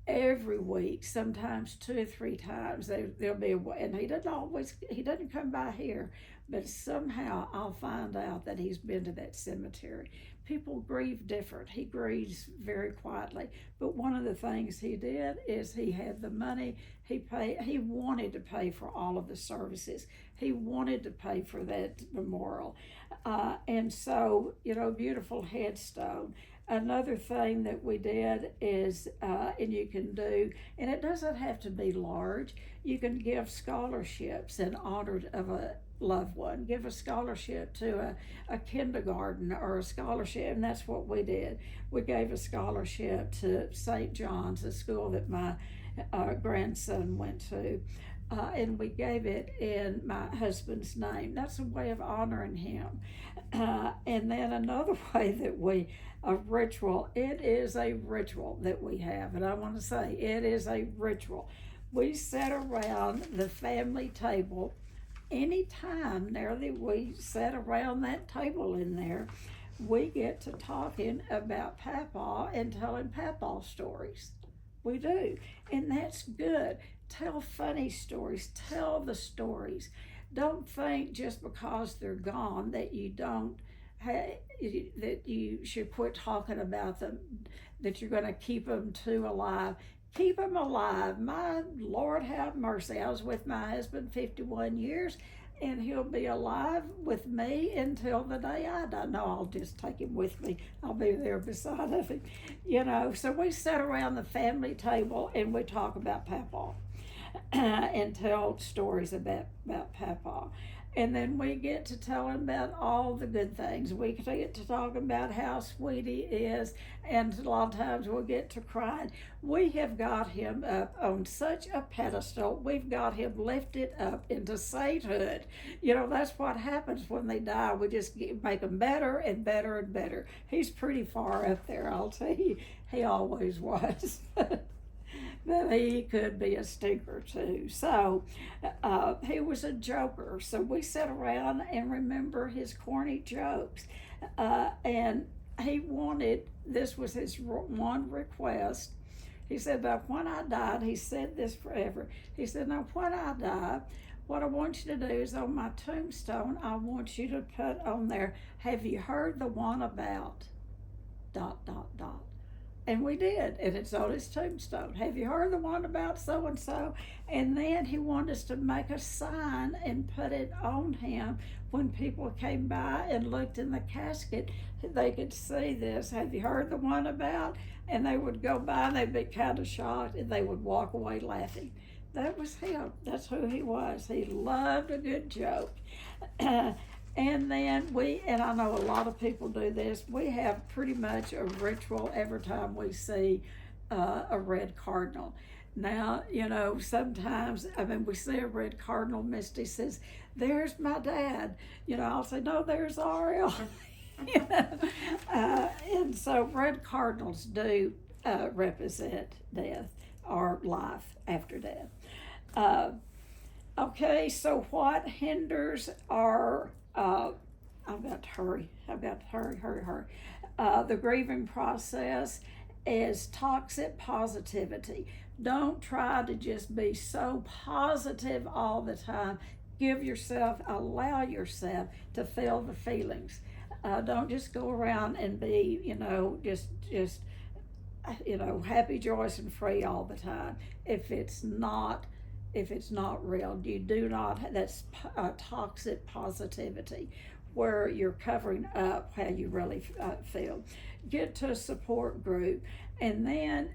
every week, sometimes 2 or 3 times. There'll be and he doesn't come by here, but somehow I'll find out that he's been to that cemetery. People grieve different. He grieves very quietly, but one of the things he did is he had the money. He wanted to pay for all of the services. He wanted to pay for that memorial, and so beautiful headstone. Another thing that we did is, and you can do, and it doesn't have to be large, you can give scholarships in honor of a loved one. Give a scholarship to a kindergarten or a scholarship, and that's what we did. We gave a scholarship to St. John's, a school that my grandson went to. And we gave it in my husband's name. That's a way of honoring him. And then another way that a ritual, it is a ritual that we have. And I want to say, it is a ritual. We sit around the family table anytime now that we sit around that table in there, we get to talking about Papa and telling Papa stories. We do. And that's good. Tell funny stories. Tell the stories. Don't think just because they're gone that that you should quit talking about them, that you're going to keep them too alive. Keep them alive. My Lord have mercy. I was with my husband 51 years, and he'll be alive with me until the day I die. No, I'll just take him with me. I'll be there beside of him, So we sit around the family table and we talk about Papa and tell stories about Papa. And then we get to tell him about all the good things. We get to talk about how sweet he is, and a lot of times we'll get to crying. We have got him up on such a pedestal. We've got him lifted up into sainthood. That's what happens when they die. We just make them better and better and better. He's pretty far up there, I'll tell you. He always was. But he could be a stinker too. So he was a joker. So we sat around and remember his corny jokes. And he wanted, this was his one request. He said, now when I died, he said this forever. He said, now when I die, what I want you to do is on my tombstone, I want you to put on there, have you heard the one about ... And we did, and it's on his tombstone. Have you heard the one about so-and-so? And then he wanted us to make a sign and put it on him. When people came by and looked in the casket, they could see this. Have you heard the one about? And they would go by and they'd be kind of shocked and they would walk away laughing. That was him. That's who he was. He loved a good joke. And then and I know a lot of people do this, we have pretty much a ritual every time we see a red cardinal. Now, sometimes, we see a red cardinal, Misty says, there's my dad. I'll say, no, there's Ariel. And so red cardinals do represent death or life after death. Okay, so what hinders our I've got to hurry. The grieving process is toxic positivity. Don't try to just be so positive all the time. Allow yourself to feel the feelings. Don't just go around and be, just happy, joyous, and free all the time. If it's not real, that's toxic positivity, where you're covering up how you really feel. Get to a support group, and then,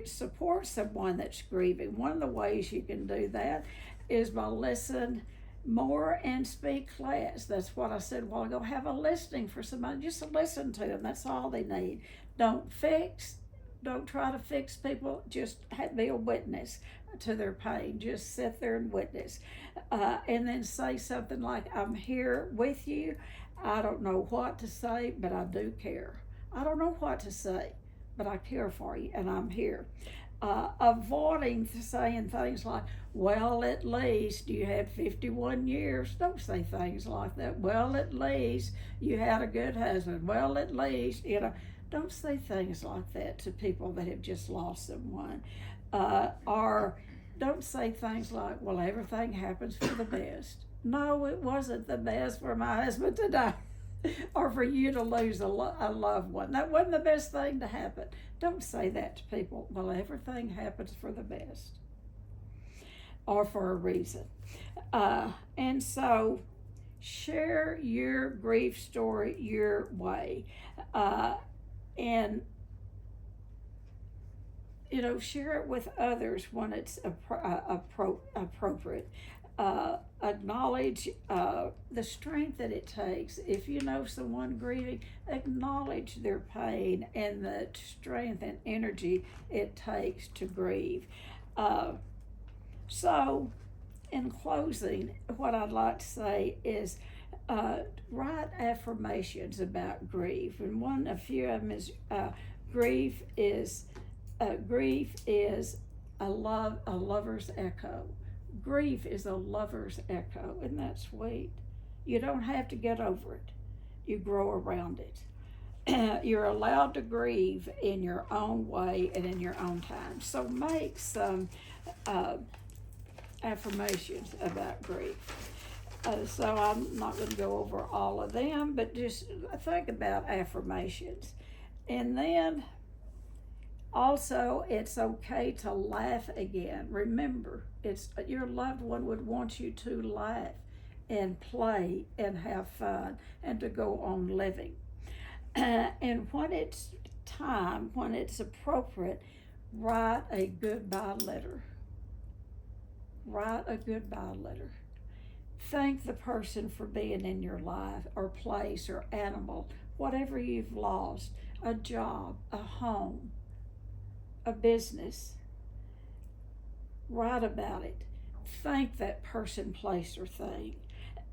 support someone that's grieving. One of the ways you can do that is by listening more and speak less. That's what I said a while ago. Have a listening for somebody. Just listen to them. That's all they need. Don't try to fix people. Just be a witness to their pain. Just sit there and witness. And then say something like, I'm here with you. I don't know what to say, but I do care. I don't know what to say, but I care for you, and I'm here. Avoiding saying things like, well, at least you had 51 years. Don't say things like that. Well, at least you had a good husband. Well, at least, don't say things like that to people that have just lost someone. Or don't say things like, well, everything happens for the best. No, it wasn't the best for my husband to die or for you to lose a loved one. That wasn't the best thing to happen. Don't say that to people. Well, everything happens for the best or for a reason. And so share your grief story your way. And share it with others when it's appropriate. Acknowledge the strength that it takes. If you know someone grieving, acknowledge their pain and the strength and energy it takes to grieve. So, in closing, what I'd like to say is write affirmations about grief. And a few of them is grief is a lover's echo. Grief is a lover's echo, and that's sweet. You don't have to get over it. You grow around it. You're allowed to grieve in your own way and in your own time. So make some affirmations about grief. So I'm not going to go over all of them, but just think about affirmations. And then Also, it's okay to laugh again. Remember, it's your loved one would want you to laugh and play and have fun and to go on living. And when it's time, when it's appropriate, write a goodbye letter. Write a goodbye letter. Thank the person for being in your life or place or animal, whatever you've lost, a job, a home, a business. Write about it. Thank that person, place, or thing.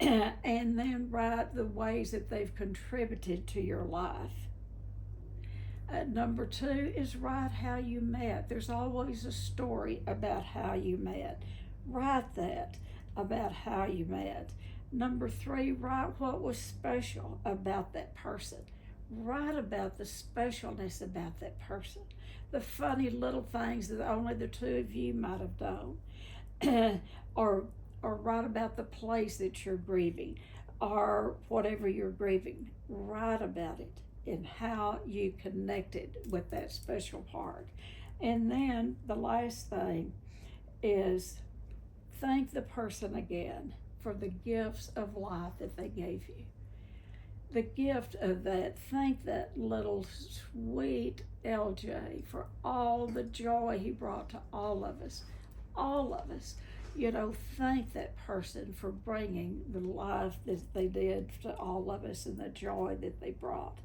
And then write the ways that they've contributed to your life. Number two is write how you met. There's always a story about how you met. Write that about how you met. Number three, write what was special about that person. Write about the specialness about that person, the funny little things that only the two of you might have done, or write about the place that you're grieving, or whatever you're grieving. Write about it and how you connected with that special part. And then the last thing is thank the person again for the gifts of life that they gave you. The gift of that, thank that little sweet LJ for all the joy he brought to all of us. All of us. Thank that person for bringing the life that they did to all of us and the joy that they brought.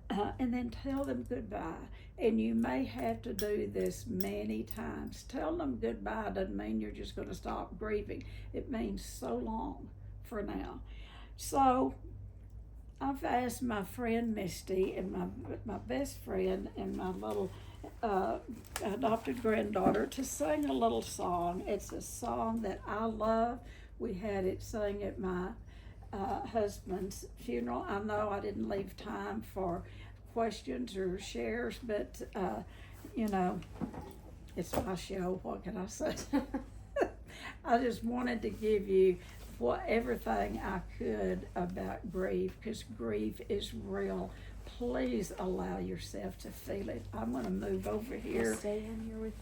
And then tell them goodbye. And you may have to do this many times. Tell them goodbye doesn't mean you're just going to stop grieving. It means so long for now. So I've asked my friend Misty and my best friend and my little adopted granddaughter to sing a little song. It's a song that I love. We had it sung at my husband's funeral. I know I didn't leave time for questions or shares, but it's my show. What can I say? I just wanted to give you everything I could about grief, because grief is real. Please allow yourself to feel it. I'm going to move over here. I'll stay in here with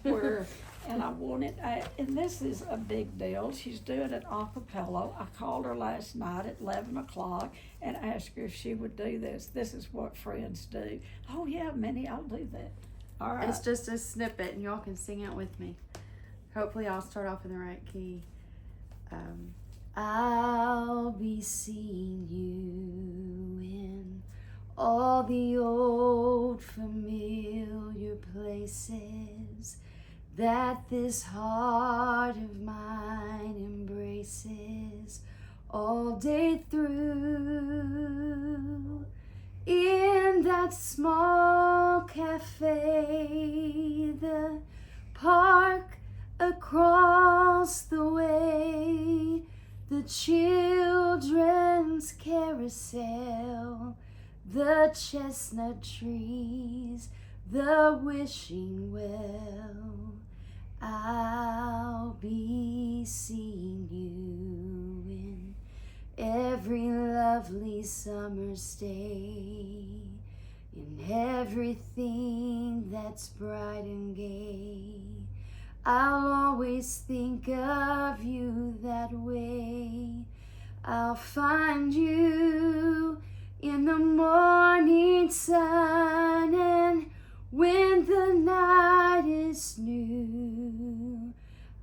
you. And I wanted, and this is a big deal. She's doing it a cappella. I called her last night at 11 o'clock and asked her if she would do this. This is what friends do. Oh yeah, Minnie, I'll do that. All right. It's just a snippet and y'all can sing it with me. Hopefully I'll start off in the right key. I'll be seeing you in all the old familiar places that this heart of mine embraces all day through. In that small cafe, the park across the way, the children's carousel, the chestnut trees, the wishing well. I'll be seeing you in every lovely summer's day, in everything that's bright and gay. I'll always think of you that way. I'll find you in the morning sun, and when the night is new,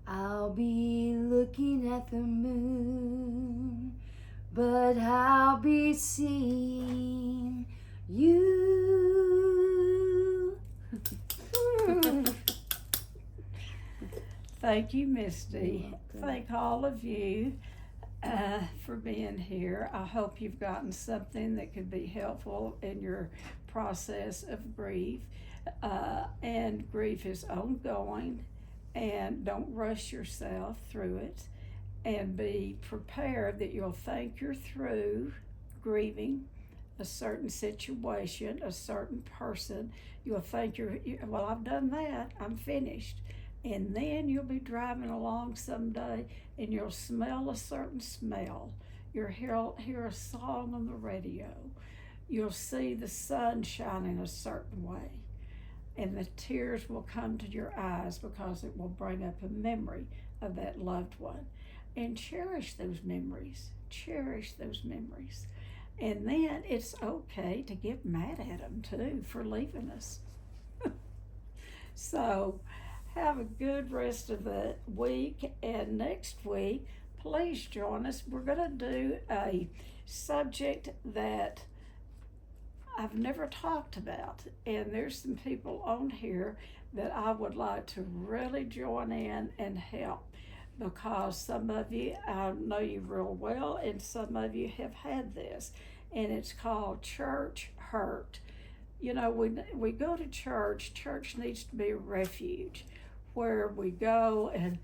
I'll be looking at the moon, but I'll be seeing you. Thank you, Misty. Thank all of you for being here. I hope you've gotten something that could be helpful in your process of grief. And grief is ongoing, and don't rush yourself through it, and be prepared that you'll think you're through grieving a certain situation, a certain person. You'll think well, I've done that, I'm finished. And then you'll be driving along someday and you'll smell a certain smell. You'll hear a song on the radio. You'll see the sun shining a certain way. and the tears will come to your eyes because it will bring up a memory of that loved one. And cherish those memories. Cherish those memories. And then it's okay to get mad at them too for leaving us. So have a good rest of the week. And next week, please join us. We're going to do a subject that I've never talked about. And there's some people on here that I would like to really join in and help, because some of you, I know you real well, and some of you have had this, and it's called church hurt. You know, we go to church. Church needs to be a refuge where we go and,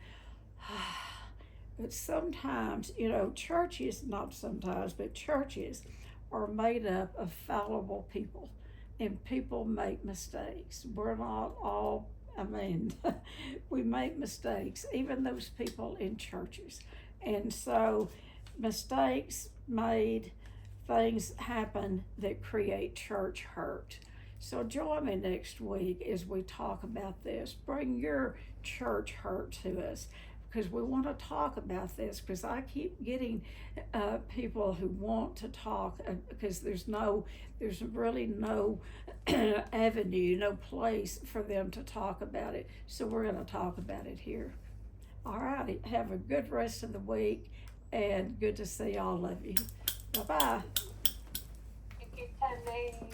but sometimes, you know, churches, not sometimes, but churches are made up of fallible people, and people make mistakes. We're not all, I mean, we make mistakes, even those people in churches. And so mistakes made, things happen that create church hurt. So join me next week as we talk about this. Bring your church hurt to us, because we want to talk about this, because I keep getting people who want to talk, because there's really no avenue, no place for them to talk about it. So we're going to talk about it here. All right, have a good rest of the week, and good to see all of you. Bye-bye. Thank you, Tennie.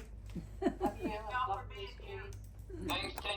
Love you. Love you. Thanks, Tennie.